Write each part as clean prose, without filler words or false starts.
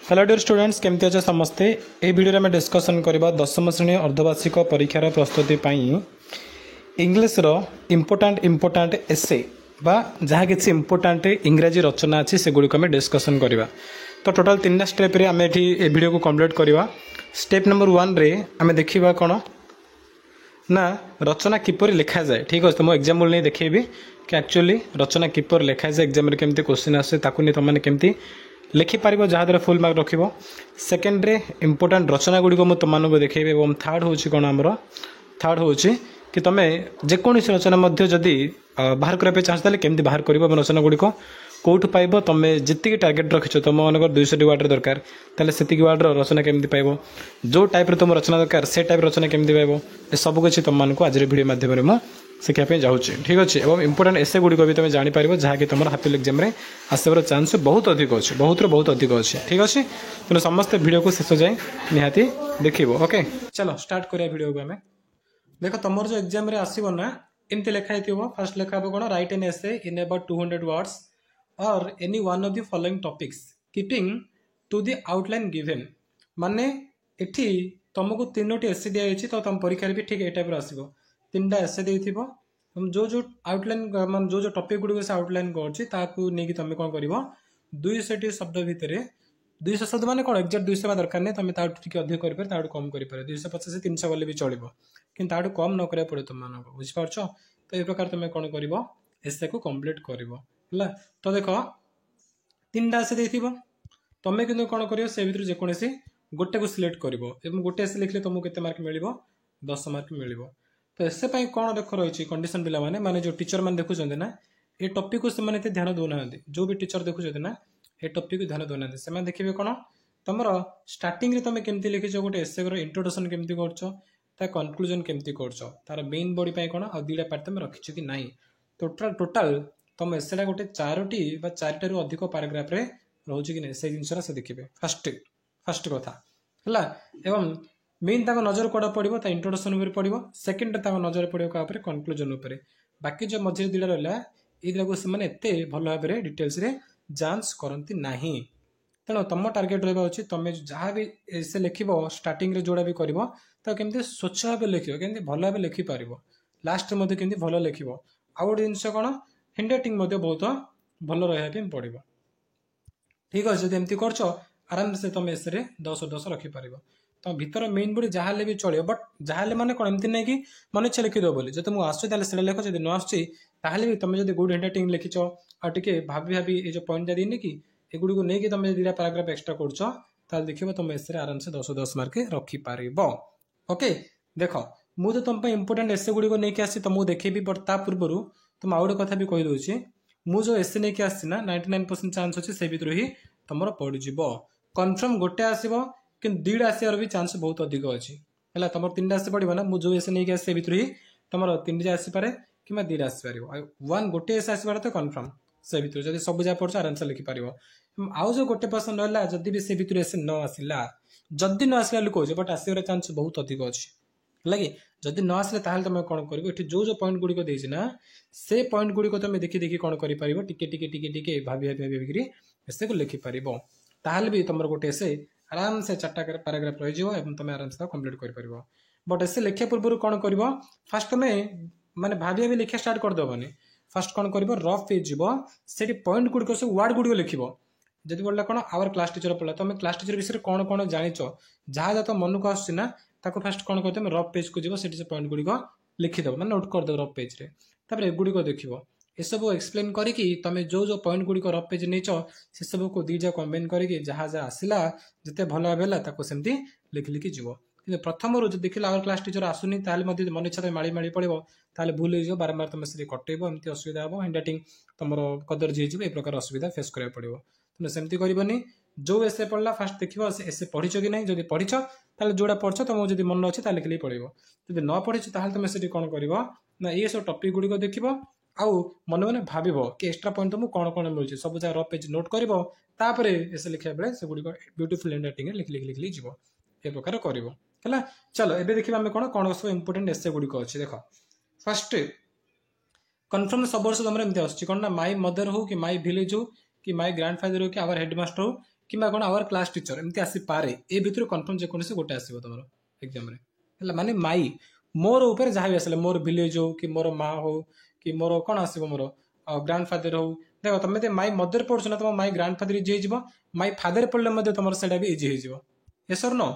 Hello dear students केमती अच्छे समस्ते ये वीडियो में डिस्कसन करवा दशम श्रेणी अर्धवार्षिक परीक्षार प्रस्तुति इंग्लीश इम्पोर्टाट एसे बा जहाँ किसी इम्पोर्टाट इंग्राजी रचना अच्छी से गुड़िक आम डिस्कसन करवा। तो टोटाल 3टा स्टेप आम ये वीडियो को कंप्लीट करवा। स्टेप नंबर 1 रे आम देखा कौन ना रचना किपर लिखा जाए। ठीक अच्छे, तो मुझे एग्जाम्पल नहीं देखेबी कि एक्चुअली रचना किपर लिखा जाए, एग्जाम केमती क्वेश्चन आसे ताकू नहीं तुमने केमती लिखिपार जहाँद्वारा फुल मार्क रख। सेकेंड रे इम्पोर्टाट रचना गुड़िक मुझे तुमको देखेबी। और थर्ड हूँ कौन आमर थर्ड हूँ कि तुम्हें जेकोसी रचना जदि बाहर करने चाहते केमती बाहर कर रचना गुड़िक कौटू पाइब, तुम्हें जी टार्गेट रखिछ तुम मनकर 200 वार्ड दरकार ताले से वार्ड रचना केमती पाइब, जो टाइप तुम रचना दरकार से टाइप रचना केमती पाइब, ये सबकि तुमको आज वीडियो माध्यम मुझे शिखापी जाऊँगी। ठीक अच्छे, और इम्पोर्टाट एसे गुड़िक भी तुम जापर जहाँकि तुम हाफिल एग्जाम आसबार चान्स बहुत अधिक अच्छे, बहुत अधिक अच्छे। ठीक अच्छे, तेनाली समस्ते वीडियो को शेष जाए निहाती देखो। ओके चलो स्टार्ट करिया वीडियो को। आम देख तुम जो एग्जाम आसो ना एमती लिखाई थो। फास्ट लिखा कौन write an essay in about 200 words और any one of the following topics keeping to the outline given. माने एठी तुमको 3टी एसे दिखाई तो तुम परीक्षा भी ठीक ये टाइप आसो। 3टा एसे देथिबो, तुम जो आउटलाइन मान जो टॉपिक गुडी से आउटलाइन करछि ताकू नेकी तुम कौन करिवो 200 शब्द भितर 200 शब्द माने कौन एक्जेक्ट 200 दरकार नहीं, तुम ताकू अधिक कर पारे ताकू कम कर पारे 250 से 300 गले भी चलिबो, किंतु ताकू कम न करिया पड़े तुमको। बुझि पारछो? तो ए प्रकार तुम कौन करिवो एसे को कंप्लीट करिवो हला। तो देखो 3टा एसे देथिबो, तुम किंतु कौन करिवो से भितर जेकोसी गोटे को सिलेक्ट करिवो एवं गोटे एसे लिखले तुमको केते मार्क मिलिबो 10 मार्क मिलिबो। तो एसे पाई कौन देख रही कंडीशन पिला माने जो टीचर मैंने देखुं ना ये टॉपिक को से ध्यान दौना, जो भी टीचर देखुं ना ये टॉपिक को ध्यान दौना से देखिए कौन तुम स्टार्टिंग रे तुम केमती लिखिछ गोटे एसे इंट्रोडक्शन केमती कर कनक्लूजन केमती कर तार मेन बॉडी पाई कौन आ 2टा पार्ट तुम रखिछ कि नहीं। टोटाल तुम एसेटा गोटे 4टी बा 4टा रु अधिक पैराग्राफ रे रोज कि नहीं से जिनसा से देखिए। फास्ट कथा है एवं मेन तक नजर कौड़ा पड़ो इंट्रोडक्शन उपर पड़ो, सेकेंड तक नजर पड़ो क्या कनक्लूजन उपर। बाकी जो मझे 2टा रहा ये एत भल भाव में डिटेल्स रे जांच करती नहीं। तेणु तुम टार्गेट रहा उचित तुम जहाँ भी से लिख स्टार्टिंग रे जोड़ा भी कर केमती स्वच्छ भाव लिख केमती भल भाव लिखिपार लास्ट केमती भल लिख। आउ गोटे जिनस कौन हैंड राइटिंग बहुत भल रहा पड़ो। ठीक अच्छे, जब एमती कर आराम से तुम एसे 10 रखिपार। तो भीतर मेन बॉडी जहाँ भी चलो, बट जहाँ माने कौन एमती नहीं कि मन इच्छा लिखिद बोली जो तुमको आसो लिख, जब न आसली भी तुम जो गुड हैंड राइटिंग लिखिच और टे भाभी ये जो पॉइंट देनी कि एगुड़ी को नहीं कि तुम 2टा पैराग्राफ एक्सट्रा कर देखिए तुम एसे आराम से 10 मार्क रखिपार। ओके देख मुझे तुम इंपोर्टाट एसे गुड़ी को लेकिन आसी तुमको देखेबी, बट ता पूर्व तुम आउ गोटे कथा भी कहीदे मुझे एसे नहीं आसी ना 99% चान्स अच्छे से भर ही तुम पड़ज कनफर्म गोटे आसो कि 2टा आसार भी चान्स बहुत अधिक अच्छी है। तुम 3टा आसी पड़ो ना मुझे एसे नहीं आसे भर ही तुम 3टा आसपे कि 2टा आसपार 1 गोटे एसे आसपार तो कनफर्म से भर जब सब जहाँ पढ़ो आराम से लिखिपार। आउ जो गोटे पर्सन रहा जदि भी से भर एसे न आसला जदि न आसला कहूँ बट आसबार चान्स बहुत अधिक अच्छी है। जदि न आसले तुम कौन कर जो पॉइंट गुड़िक देना ना से पॉइंट गुड़िक तुम देखी कौन कर टे भाभी एसे को लिखिपार ताल भी तुम गोटे एसे आराम से 4टा पैराग्राफ रही तुम आराम से कंप्लीट कर। बट एसे लिखा पूर्व कौन कर फास्ट तुम माने भाभी भी लिखा स्टार्ट करदेवनी। फास्ट कौन कर रफ पेज से पॉइंट गुड़िक से वार्ड गुड़िक लिख जब पढ़ला कौन आवर क्लास टीचर पढ़ला तुम क्लास टीचर विषय कौन कौन जाच जहाँ जहाँ तुम मन को आसना फास्ट कौन कर तुम रफ पेज को जीव से पॉइंट गुड़िक लिखिदेव मैं नोट करदेव रफ पेज रे एगुड़िक देख सब एक्सप्लेन करके तुम जो पॉइंट गुड़िक रफ पेज नहीं से सब को 2 कंबाइन करके जहाँ जहाँ आसला जिते भल भाव है सेमती लिखि लिखि जीव। कि प्रथम जो देख आवर क्लास टीचर आसुनी मन इच्छा तुम माड़ी पड़ो ताल भूल हो बारंबार तुम से कटेब एमती असुविधा हम हैंड राइटिंग तुम कदर्जी हो प्रकार असुविधा फेस करा पड़ो। तेना सेमती करनी जो एसे पढ़ला फास्ट देख एसे पढ़ी कि नहीं, जब पढ़ीच जोड़ा पढ़ तुमको जब मन अच्छे लिखिले पड़ो, जब न पढ़ीच तुम से कौन कर ना ये सब टॉपिक गुड़िक देख आउ मन मन भाव कि एक्स्ट्रा पॉइंट तुमको कौन कौन मिलूँ सब जगह रफ पेज नोट कर एसे लिखा बेले से गुड़िक ब्यूटीफुल हैंड राइटिंग लिख लिख लिख जीव ए प्रकार कर। चलो एबे देखिए आम कौन कौन सब इंपोर्टेंट एसे गुड़िक अच्छे देख। फास्ट कनफर्म सब वर्ष तुम एमती आस कौन ना माई मदर हो कि माई विलेज हो कि माई ग्रांडफादर हो कि आवर हेडमास्टर हो कि कौन आवर क्लास टीचर एमती आसी पारे ए भितर कन्फर्म जेकोसी गोटे आसो तुम एग्जाम है माने माई मोर ऊपर जहाँ भी आसला मोर विलेज हो कि मोर माँ हो कि मोर कौन आसो मोर ग्रांड फादर हो देख तुम माई मदर पढ़ुछ ना तुम माई ग्रांड फादर इजी हो माई फादर पढ़ले तुम से इजी हो एसर नो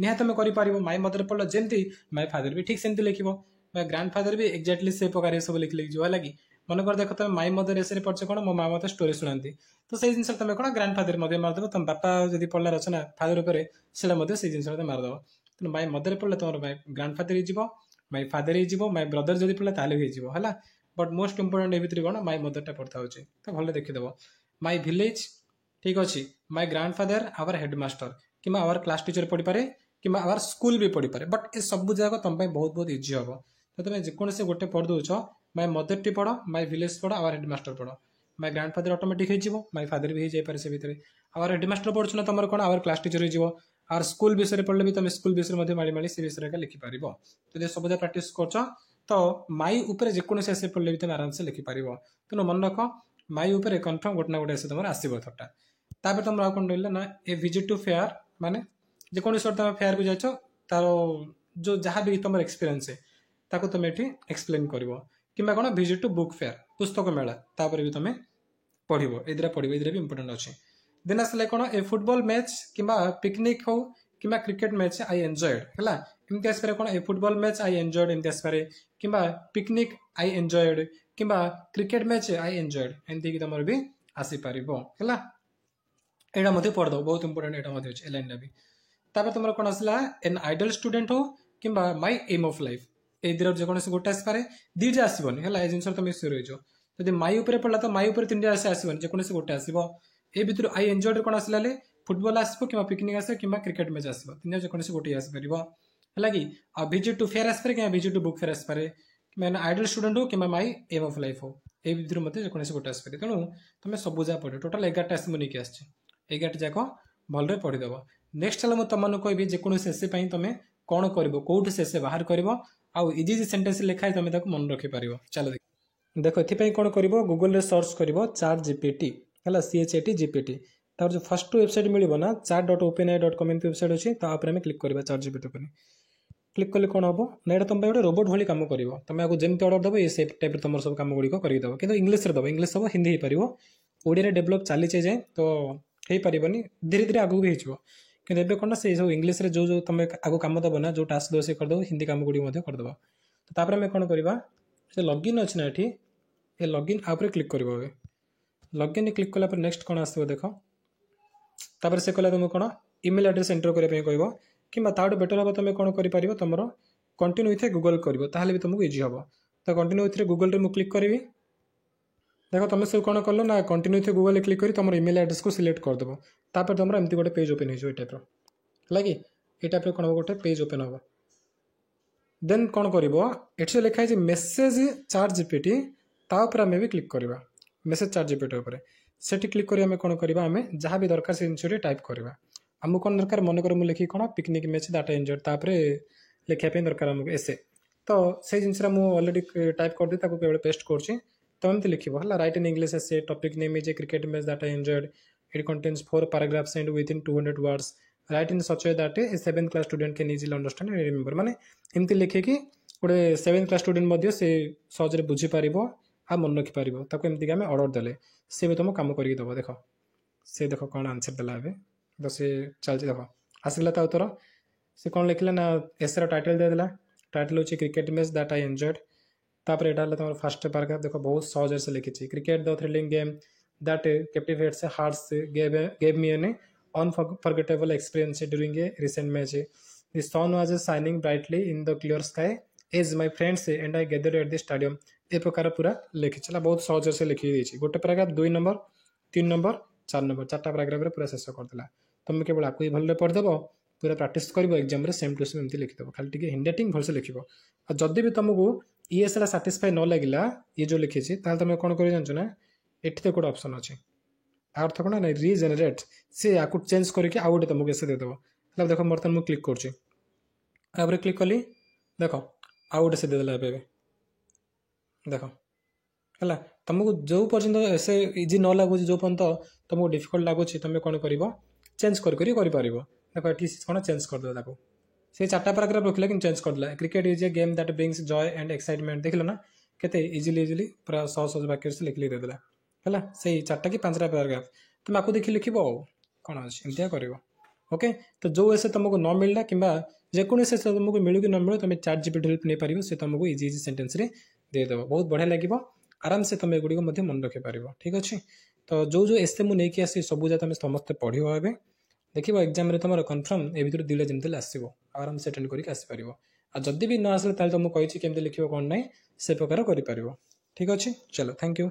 निहाती तुम कर माई मदर पढ़ल जमी माई फादर भी ठीक सेमती लिख माई ग्रांड फादर भी एक्जाक्टली से प्रकार सब लिख है कि मन कर देख तुम माई मदर एसे पढ़े कौन मो माँ मत स्टोरी शुणाती तो से जिन तुम कौन ग्रांड फादर मारदेव तुम बापा जब पढ़ार अच्छे ना फादर उपर से जिन मारदेव तेनाली माई मदर पढ़ले तुम माई ग्रांड फादर हो माई फादर हो माई ब्रदर जब पढ़ले ताले है बट मोस्ट इंपोर्टेंट ए भितर कौन माई मदरटा पढ़ता हो तो भले देखीदेव माई विलेज ठीक अच्छे माई ग्रांड फादर आवर हेडमास्टर कि आवर क्लास टीचर पढ़ी पारे कि आवर स्कूल भी पढ़ी पारे बट ए सब जगह तुम बहुत बहुत इजी हम तो तुम जेकोसी गोटे पढ़ दौच माई मदर टी पढ़ माई विलेज पढ़ आवर हेडमास्टर पढ़ माई ग्रांड फादर ऑटोमेटिक हो माई फादर भी हो जाए से भितर आवर हेडमास्टर पढ़ुछ ना तुम कौन आवर क्लास टीचर हो आवर स्कूल विषय पढ़ले भी तुम स्कूल विषय माड़ी माड़ी से विषय लिखिपार तो सब प्राक्ट कर तो माई उपर जेकोसी आसे पढ़ले भी तुम आराम से लिखिपार तेणु मन रख माई उपर कन्फर्म गोटे ना गोटे आसे तुम आसो थटा तापर तुम आ कौन रहा ना ए विजिट टू फेयर माने जेकोसी तुम फेयर को जाइछ तार जो जहाँ भी तुम एक्सपीरियंस है ताको तुम ये एक्सप्लेन कर कि कौन विजिट टू बुक फेयर पुस्तक मेला तापर भी तुम पढ़ ये भी इंपोर्टेंट अच्छे देन आसला कौन ए फुटबॉल मैच कि पिकनिक हो कि क्रिकेट मैच आई एंजॉयड है एमती आसपे कौन ए फुटबॉल मैच आई एंजॉयड एमती आसपे कि पिकनिक आई एंजॉयड कि क्रिकेट मैच आई एंजॉयड एमती तुम भी आसीपर है यहाँ पढ़द बहुत इंपोर्टेंट यहाँ अच्छे लाइन भी तापर तुम कौन आसला एन आइडल स्टूडेंट हो कि माई एम ऑफ लाइफ ए जेकोसी गोटे आसपे दीटा आसबनी है जिन तुम सियोर हो जब माई उपर पड़ा तो माई उपर तीन आसबनी जेकोसी गोटे आसो ए भितर आई एंजॉयड कौन आसला फुटबॉल आसो कि पिकनिक आस कि क्रिकेट मैच आसो तीन जेकोसी गोटे आसपर है कि विजिट टू फेयर आसपे कि विजिट टू बुक फेयर आसपे मैंने आइडल स्टूडेंट हो कि माई एम ऑफ लाइफ हो ए भितर मत जेकोसी गोटे आसपे तेणु तुम सब जगह पढ़ टोटाल 11टा आस नहीं आस 11टा जाक भलरे पढ़ीदेव नेक्स्ट चलो मुझे तुमको कहबी जेकोसी एसे तुम कौन कर कौट से बाहर कर आउ इजी सेंटेंस लिखाई तुम मन रखिपार चलो देख ये कौन कर गूगल रे सर्च कर चाट जीपीटी है CHAT GPT तार जो फर्स्ट वेबसाइट मिल ना chat.openai.com वेबसाइट अच्छी तापर क्लिक करवा चाट जीपीटी पर क्लिक कले कौन हम ना ये तुम गोटे रोबोट भाई कम कर तुम आपको जमी अर्डर दब ये टाइप तुम सब कम गुड़िक करदेव कि इंग्लीश दब इंग्लीश सब हिंदी हो पार ओडिया डेभलप चली जाए तो हो पारनि धीरे धीरे आगू भी हो कि कौन से सब इंग्लीश जो जो तुम आगू कम दब ना जो टास्क दो से करदेव हिंदी कम गुड़ी करदेव तो तापर आम कौन करवा से लॉगिन अच्छे ना ये लॉगिन आप क्लिक कर लॉगिन क्लिक कला नेक्स्ट कौन आसो देख तापर से कहला तुम कौन इमेल एड्रेस एंटर करने कह कि बेटर हम तुम कौन कर तुम कंटिन्यू विथ गूगल कर भी तुमको इजी हम तो कंटिन्यू विथ गूगल रे क्लिक करी देख तुम सब कौन कल ना कंटिन्यू विथ गूगल क्लिक कर तुम इमेल एड्रेस को सिलेक्ट करदेव तापर तुम एमती गोटे पेज ओपन हो टाइप है कि ये टाइप कौन गोटे पेज ओपन हम देन कौन कर ये लिखाई मेसेज चाट जीपीटी तापर आम भी क्लिक करवा मेसेज चाट जीपीटी उपर से क्लिक कर कौन करवा आम जहाँ भी दरकार से जिन टाइप करवा आमको कौन दरकार मन कर लिखी कौन पिकनिक मैच डाटा एंजॉयड तापर लिखापी दरकार आमको एसे तो से जिन ऑलरेडी टाइप कर दी केवल पेस्ट कर तो एमती लिख right in English essay topic name is a cricket match data enjoyed it contains 4 paragraphs and within 200 words right in such way that A 7th class student can easily understand and remember माने एमती लिखिकी गोटे 7th class student से सहज बुझीपार आ मन रखिपार एमती आम order देले से भी तुम कम करके दब देख से देख कौन आंसर देला तो सी चलती देख आसला ता उत्तर से कौन लिखला ना एसर टाइटल देदेला टाइटल हूँ cricket match that I enjoyed तापर यहाँ तुम फास्ट पैराग्राफ देख बहुत सहज से लिखी cricket the thrilling game that captivates hearts gave me an unforgettable experience during a recent match the sun was shining brightly in the clear sky as my friends and I gathered at the stadium ए प्रकार पूरा लिखी चला बहुत सहज से लिखी देती गोटे पैराग्राफ 2 नंबर 3 नंबर 4 नंबर 4टा पैराग्राफ पूरा शेष करदेला तुम केवल आपको ही भले पढ़देव पूरा प्राक्ट कर एग्जाम सेम टू सेम एमती लिखिदेव खाली टी हिंदी राइटिंग भलसे लिख और जदि भी तुमको ये सारा साटिस्फाई न लगे ये जो लिखी तुम कौन कर जानच ना ये तो गोटे ऑप्शन अच्छे अर्थ कौन ना रिजेनेरेट सी आपको चेंज करके आउ गोटे तुमको ऐसे देदेव देख बर्तमान मुझे क्लिक कर क्लिक कली देख आउ गोटे से देदेला देख है तुमको जो पर्यंत एसे इजी न लगुच जो पर्यंत तुमको डिफिकल्ट लगुच तुम कौन कर चेंज कर देखो ये कौन चेंज करदे से 4टा पैराग्राफ रखिले कि चेंज करदेला cricket is a game that brings joy and excitement देखिल ना केते इजिली पूरा सहज वाक्य से लिखिली देदेला है से 4टा कि 5टा पैराग्राफ तुम आपको देखिए लिख कौन अच्छे एमतिया कर ओके तो जो ऐसे तुमको न मिलला कि जेकोसी से तुमको मिलू कि न मिलू तुम चैट जीपीटी हेल्प नहीं पार से तुमको इजी इजी सेंटेंस रे देदेव बहुत बढ़िया लगे आराम से तुम एगुड़ी मन रखिपार ठीक अच्छे तो जो एसे मुझे आसी सब तुम समस्ते पढ़ ए देखो एग्जाम तुम कन्फर्म ए भर 2टा जमी आसो आराम से अटेंड करके आसपार आ जदि भी न आसे तुमको कही केमती लिखो कौन ना से प्रकार कर ठीक अच्छे चलो थैंक यू।